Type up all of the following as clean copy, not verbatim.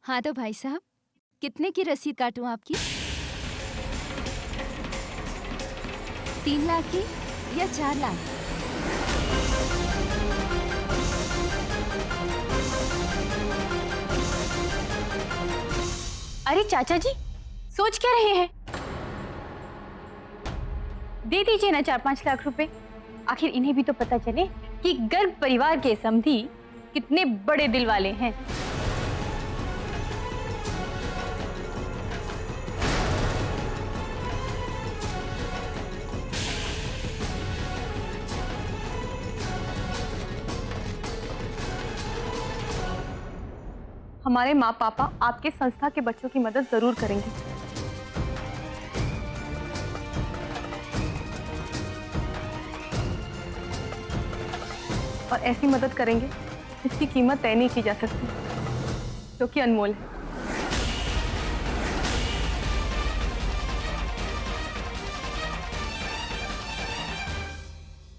हाँ तो भाई साहब, कितने की रसीद काटूं आपकी? 3 लाख की या 4 लाख? अरे चाचा जी, सोच क्या रहे हैं? दे दीजिए ना 4-5 लाख रुपए। आखिर इन्हें भी तो पता चले कि गर्ग परिवार के समधी कितने बड़े दिल वाले हैं। हमारे माँ पापा आपके संस्था के बच्चों की मदद जरूर करेंगे। और ऐसी मदद करेंगे जिसकी कीमत तय नहीं की जा सकती, जो कि अनमोल है।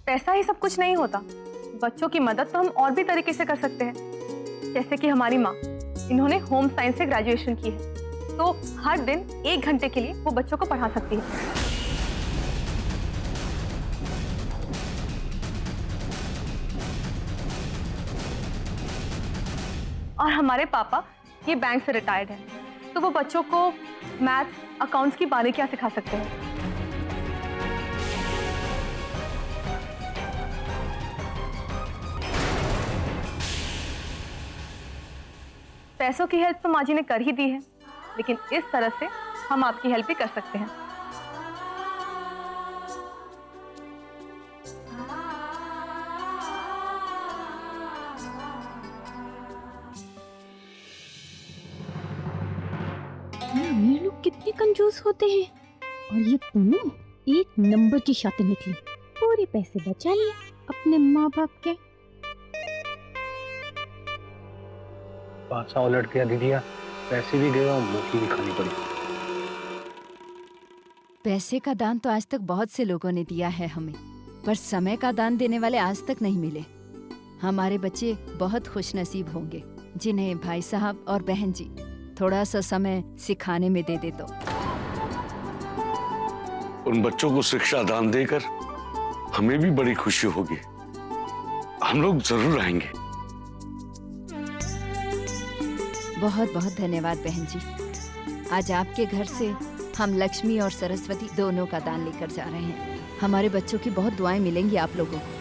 पैसा ही सब कुछ नहीं होता। बच्चों की मदद तो हम और भी तरीके से कर सकते हैं। जैसे कि हमारी माँ, इन्होंने होम साइंस से ग्रेजुएशन की है, तो हर दिन 1 घंटे के लिए वो बच्चों को पढ़ा सकती है। और हमारे पापा ये बैंक से रिटायर्ड हैं, तो वो बच्चों को मैथ्स, अकाउंट्स की बारीकियां सिखा सकते हैं। पैसों की हेल्प तो माँ जी ने कर ही दी है, लेकिन इस तरह से हम आपकी हेल्प भी कर सकते हैं। ये अमीर लोग कितने कंजूस होते हैं। और ये दोनों एक नंबर की शातिर निकली। पूरे पैसे बचा लिए अपने माँ बाप के। पासा उलट गया दीदिया, पैसे भी गए और मुंह भी खानी पड़ी। पैसे का दान तो आज तक बहुत से लोगों ने दिया है हमें, पर समय का दान देने वाले आज तक नहीं मिले। हमारे बच्चे बहुत खुशनसीब होंगे जिन्हें भाई साहब और बहन जी थोड़ा सा समय सिखाने में दे दे तो। उन बच्चों को शिक्षा दान देकर हमें भी बड़ी खुशी होगी। हम लोग जरूर आएंगे। बहुत बहुत धन्यवाद बहन जी। आज आपके घर से हम लक्ष्मी और सरस्वती दोनों का दान लेकर जा रहे हैं। हमारे बच्चों की बहुत दुआएं मिलेंगी आप लोगों को।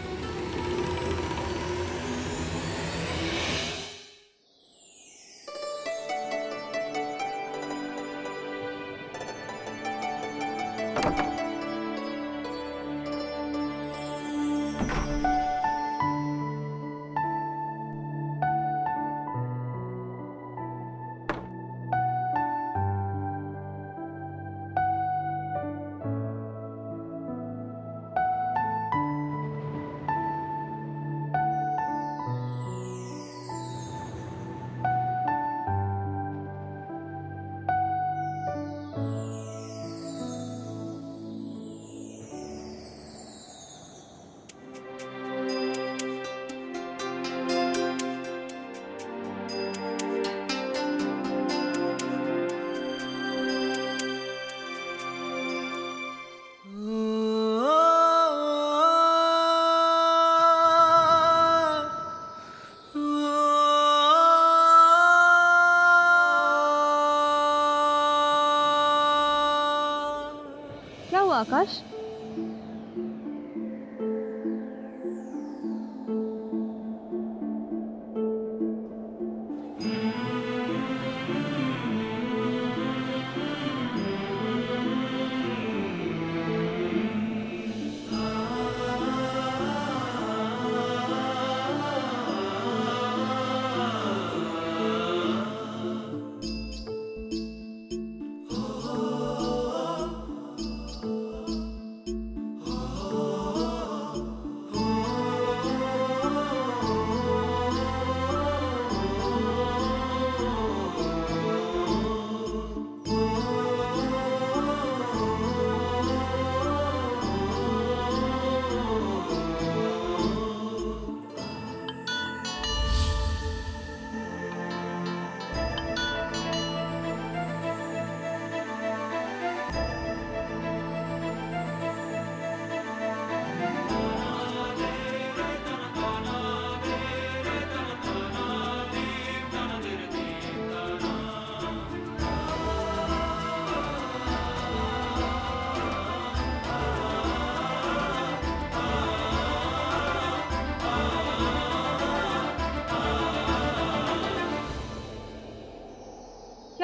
क्या हुआ आकाश?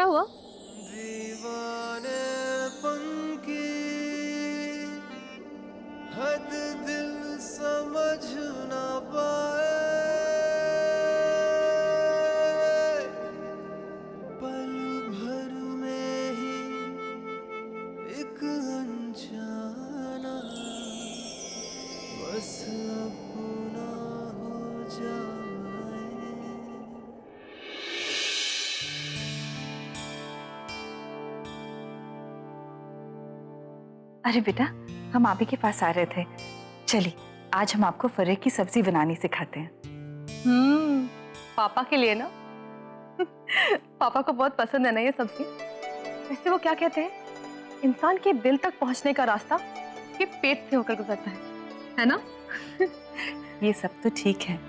क्या हुआ? दीवानेपन की हद दिल समझ ना पाए, पल भर में ही एक अनजाना बस अपना हो जाए। अरे बेटा, हम आप ही के पास आ रहे थे। चलिए, आज हम आपको फर्रे की सब्जी बनानी सिखाते हैं। पापा के लिए ना? पापा को बहुत पसंद है ना ये सब्जी। वैसे वो क्या कहते हैं, इंसान के दिल तक पहुंचने का रास्ता उसके पेट से होकर गुजरता है ना? ये सब तो ठीक है,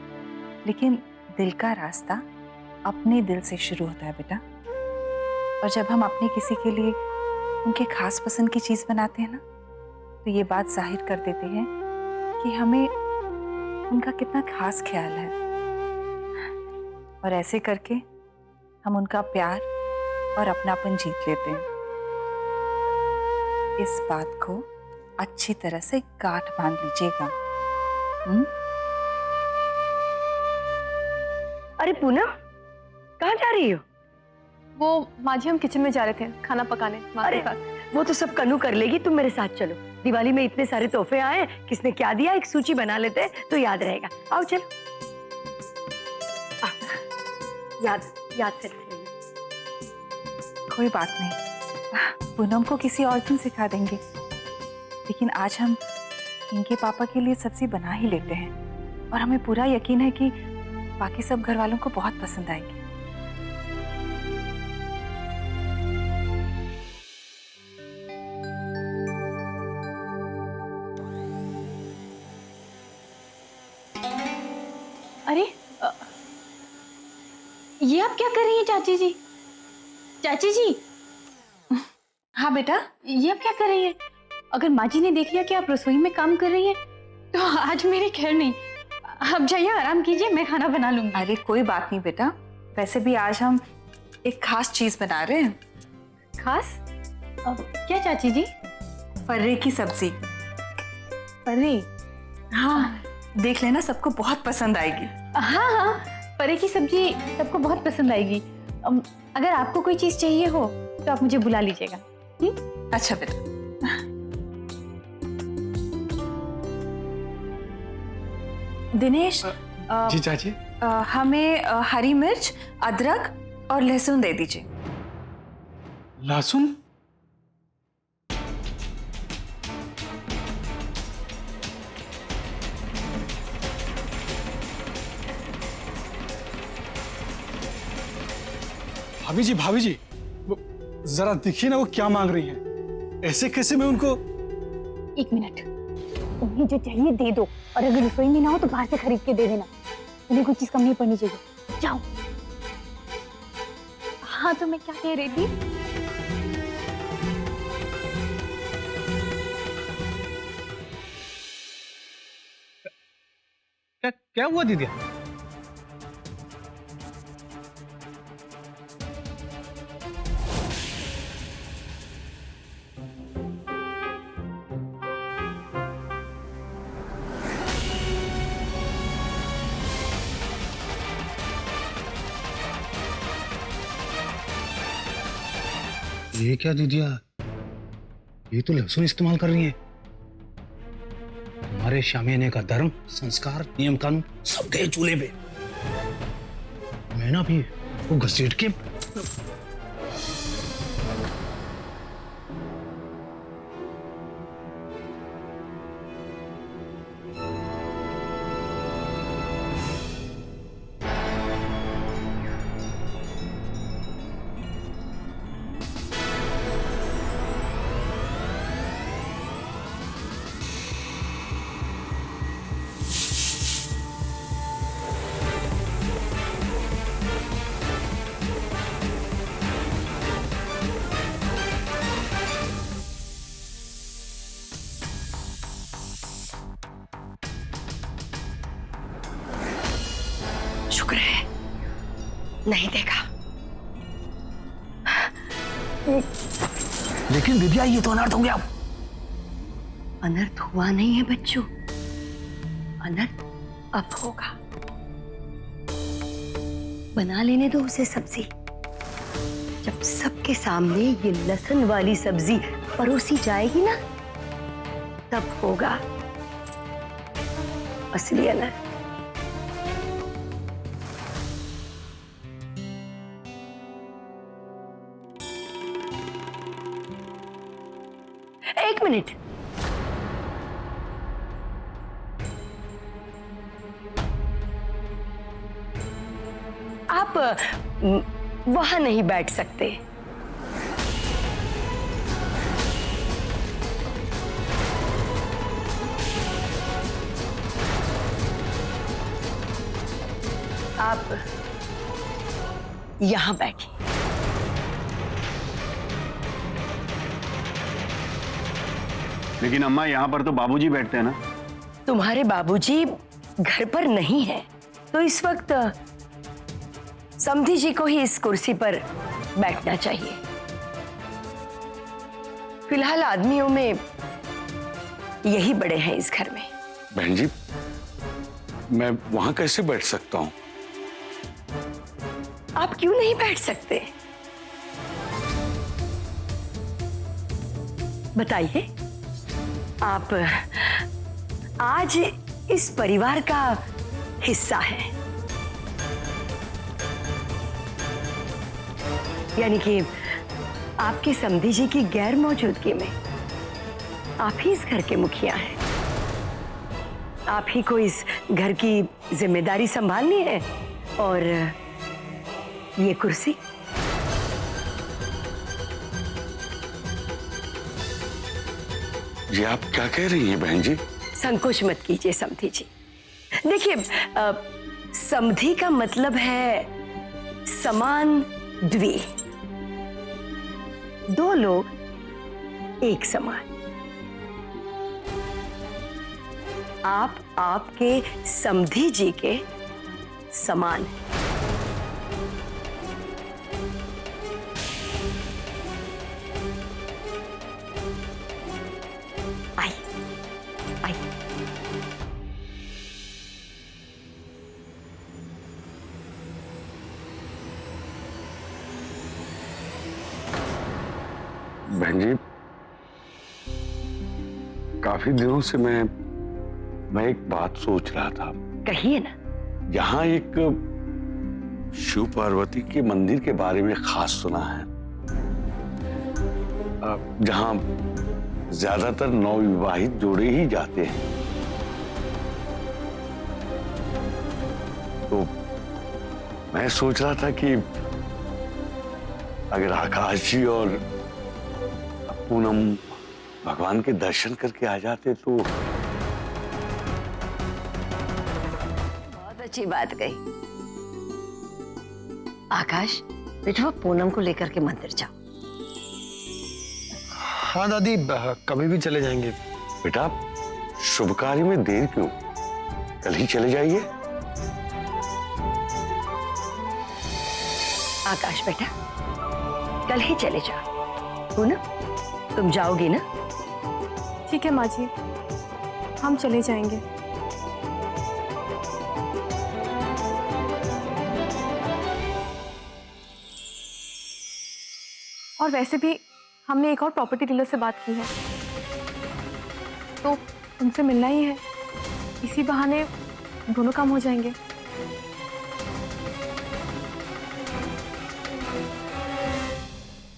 लेकिन दिल का रास्ता अपने दिल से शुरू होता है बेटा। और जब हम अपने किसी के लिए उनके खास पसंद की चीज बनाते हैं ना, तो ये बात जाहिर कर देते हैं कि हमें उनका कितना खास ख्याल है। और ऐसे करके हम उनका प्यार और अपनापन जीत लेते हैं। इस बात को अच्छी तरह से गांठ बांध लीजिएगा। अरे पूनम, कहाँ जा रही हो? वो माँ जी, हम किचन में जा रहे थे खाना पकाने माँ के अरे साथ। वो तो सब कन्नू कर लेगी, तुम मेरे साथ चलो। दिवाली में इतने सारे तोहफे आए, किसने क्या दिया एक सूची बना लेते हैं तो याद रहेगा। आओ चलो। याद याद से रख लेना। कोई बात नहीं, पूनम को किसी और दिन सिखा देंगे। लेकिन आज हम इनके पापा के लिए सब्जी बना ही लेते हैं, और हमें पूरा यकीन है कि बाकी सब घर वालों को बहुत पसंद आएगी। अरे ये आप क्या कर रही हैं चाची जी? चाची जी, हाँ बेटा, ये आप क्या कर रही हैं? अगर माँ जी ने देख लिया कि आप रसोई में काम कर रही हैं तो आज मेरी खैर नहीं। आप जाइए, आराम कीजिए, मैं खाना बना लूंगी। अरे कोई बात नहीं बेटा, वैसे भी आज हम एक खास चीज बना रहे हैं। खास? क्या चाची जी? फर्रे की सब्जी। फर्रे? हाँ, देख लेना, सबको बहुत पसंद आएगी। हाँ हाँ, फर्रे की सब्जी सबको बहुत पसंद आएगी। अगर आपको कोई चीज चाहिए हो तो आप मुझे बुला लीजिएगा। अच्छा बेटा। दिनेश, जी चाची। हमें हरी मिर्च, अदरक और लहसुन दे दीजिए। लहसुन? भाभी जी, वो जरा देखिए ना, वो क्या मांग रही हैं। ऐसे कैसे मैं उनको? एक मिनट, उन्हें जो चाहिए दे दो, और अगर रसोई में ना हो तो बाहर से खरीद के दे देना। उन्हें कुछ चीज कम नहीं पड़नी चाहिए। जाओ। हाँ, तो मैं क्या कह रही थी? क्या हुआ दीदी? ये क्या दीदिया, ये तो लहसुन इस्तेमाल कर रही है। हमारे शामियाने का धर्म, संस्कार, नियम कानून सब गए चूल्हे पे। मैं ना भी वो घसीट के शुक्र है नहीं देखा। लेकिन विद्या ये तो अनर्थ हो गया। अनर्थ हुआ नहीं है बच्चों, अनर्थ अब होगा। बना लेने दो उसे सब्जी। जब सबके सामने ये लहसुन वाली सब्जी परोसी जाएगी ना, तब होगा असली अनर्थ। एक मिनट, आप वहां नहीं बैठ सकते। आप यहां बैठिए। लेकिन अम्मा यहाँ पर तो बाबूजी बैठते हैं ना। तुम्हारे बाबूजी घर पर नहीं है, तो इस वक्त समधी जी को ही इस कुर्सी पर बैठना चाहिए। फिलहाल आदमियों में यही बड़े हैं इस घर में। बहन जी, मैं वहां कैसे बैठ सकता हूँ? आप क्यों नहीं बैठ सकते? बताइए। आप आज इस परिवार का हिस्सा हैं, यानी कि आपकी समधी जी की गैर मौजूदगी में आप ही इस घर के मुखिया हैं। आप ही को इस घर की जिम्मेदारी संभालनी है, और ये कुर्सी जी आप क्या कह रही हैं बहन जी? संकोच मत कीजिए समधी जी। देखिए, समधी का मतलब है समान द्वि, दो लोग एक समान। आप आपके समधी जी के समान हैं। बहन जी, काफी दिनों से मैं एक बात सोच रहा था। कहिए ना। यहाँ एक शिव पार्वती के मंदिर के बारे में खास सुना है, जहाँ ज्यादातर नवविवाहित जोड़े ही जाते हैं। तो मैं सोच रहा था कि अगर आकाश जी और पूनम भगवान के दर्शन करके आ जाते तो। बहुत अच्छी बात कही आकाश। बेटा, पूनम को लेकर के मंदिर जाओ। हाँ दादी, कभी भी चले जाएंगे। बेटा, शुभ कार्य में देर क्यों? कल ही चले जाइए। आकाश बेटा, कल ही चले जाओ। पूनम, तुम जाओगी ना? ठीक है माँ जी, हम चले जाएंगे। और वैसे भी हमने एक और प्रॉपर्टी डीलर से बात की है, तो उनसे मिलना ही है। इसी बहाने दोनों काम हो जाएंगे।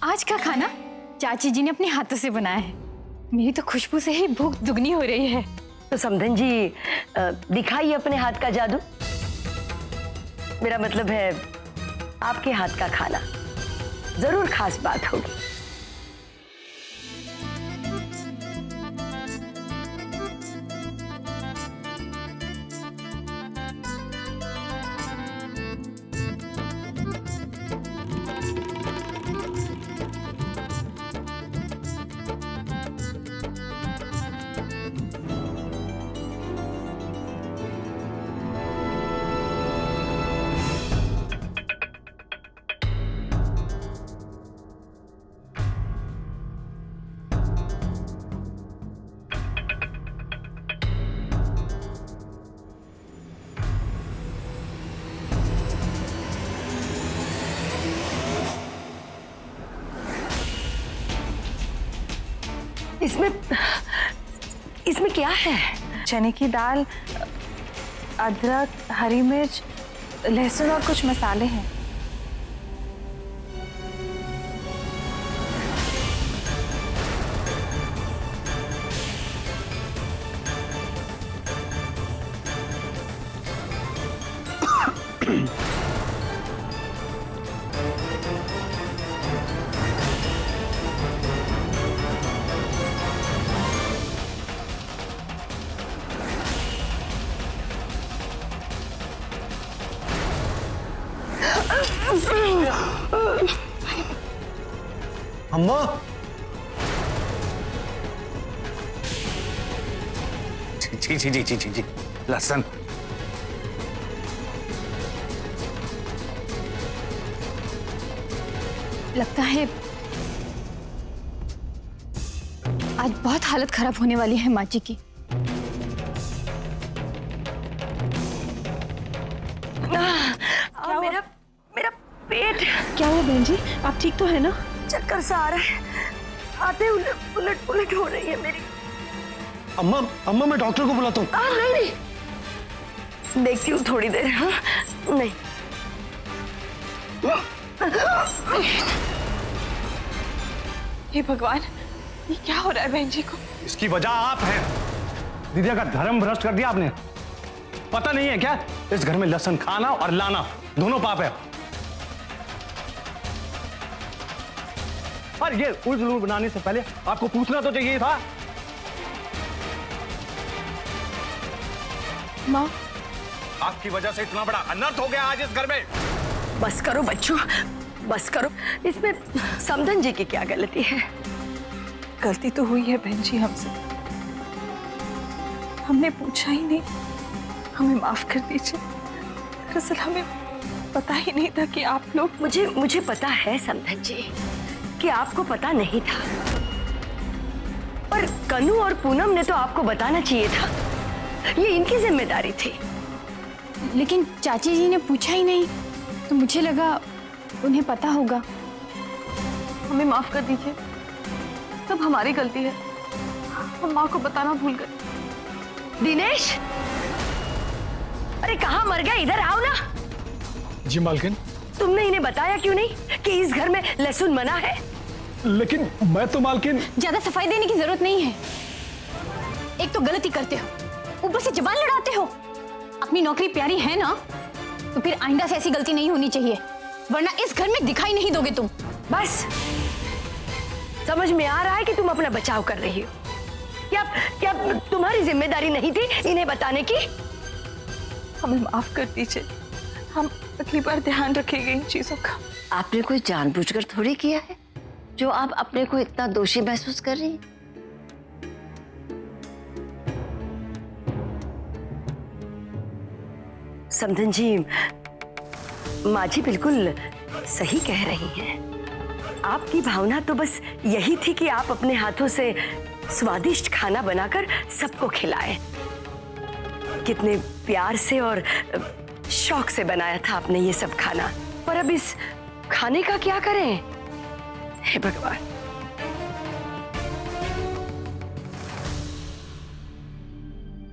आज का खाना चाची जी ने अपने हाथों से बनाया है। मेरी तो खुशबू से ही भूख दुगनी हो रही है। तो समधन जी, दिखाइए अपने हाथ का जादू। मेरा मतलब है आपके हाथ का खाना जरूर खास बात होगी। इसमें इसमें क्या है? चने की दाल, अदरक, हरी मिर्च, लहसुन और कुछ मसाले हैं। अम्मा, जी जी जी जी जी जी, लहसुन। लगता है आज बहुत हालत खराब होने वाली है माँ जी की। मेरा मेरा पेट, क्या हुआ बहन जी, आप ठीक तो है ना? चक्कर सा आ रहा है, आते उलट उलट उलट हो रही है मेरी। अम्मा अम्मा, मैं डॉक्टर को बुलाता हूँ। नहीं नहीं, देखती हूँ थोड़ी देर। हाँ नहीं, हे भगवान, ये क्या हो रहा है बहन जी को? इसकी वजह आप हैं। दीदी का धर्म भ्रष्ट कर दिया आपने। पता नहीं है क्या, इस घर में लहसुन खाना और लाना दोनों पाप है। और ये उल्लू बनाने से पहले आपको पूछना तो चाहिए था। माँ, आपकी वजह से इतना बड़ा अनर्थ हो गया आज इस घर में। बस करो बच्चों, बस करो। इसमें समधन जी की क्या गलती है? गलती तो हुई है बहन जी हमसे, हमने पूछा ही नहीं, हमें माफ कर दीजिए। दरअसल हमें पता ही नहीं था कि आप लोग। मुझे पता है समधन जी कि आपको पता नहीं था, पर कनु और पूनम ने तो आपको बताना चाहिए था। ये इनकी जिम्मेदारी थी। लेकिन चाची जी ने पूछा ही नहीं, तो मुझे लगा उन्हें पता होगा। हमें माफ कर दीजिए, सब हमारी गलती है। हम माँ को बताना भूल गए। दिनेश, अरे कहाँ मर गया? इधर आओ ना। जी मालकिन। तुमने इन्हें बताया क्यों नहीं कि इस घर में लहसुन मना है? लेकिन मैं तो मालकिन। ज्यादा सफाई देने की जरूरत नहीं है। एक तो गलती करते हो, ऊपर से जबान लड़ाते हो। अपनी नौकरी प्यारी है ना, तो फिर आइंदा से ऐसी गलती नहीं होनी चाहिए, वरना इस घर में दिखाई नहीं दोगे तुम। बस समझ में आ रहा है कि तुम अपना बचाव कर रही हो। क्या तुम्हारी जिम्मेदारी नहीं थी इन्हें बताने की? हमें माफ कर दीजिए, हम अगली बार ध्यान रखेंगे इन चीजों का। आपने कोई जानबूझकर थोड़ी किया है जो आप अपने को इतना दोषी महसूस कर रही हैं। समधन जी, माँ जी बिल्कुल सही कह रही हैं। आपकी भावना तो बस यही थी कि आप अपने हाथों से स्वादिष्ट खाना बनाकर सबको खिलाएं। कितने प्यार से और शौक से बनाया था आपने ये सब खाना, पर अब इस खाने का क्या करें? हे भगवान।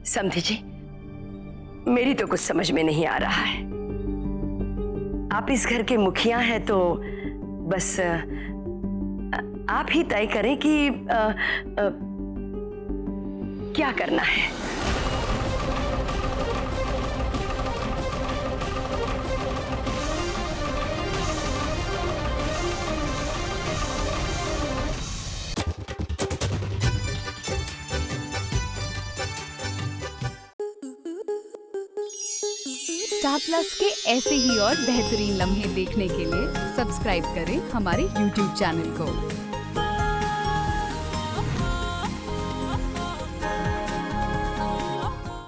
समझी जी, मेरी तो कुछ समझ में नहीं आ रहा है। आप इस घर के मुखिया हैं तो बस आप ही तय करें कि क्या करना है। स्टार प्लस के ऐसे ही और बेहतरीन लम्हे देखने के लिए सब्सक्राइब करें हमारे YouTube चैनल को।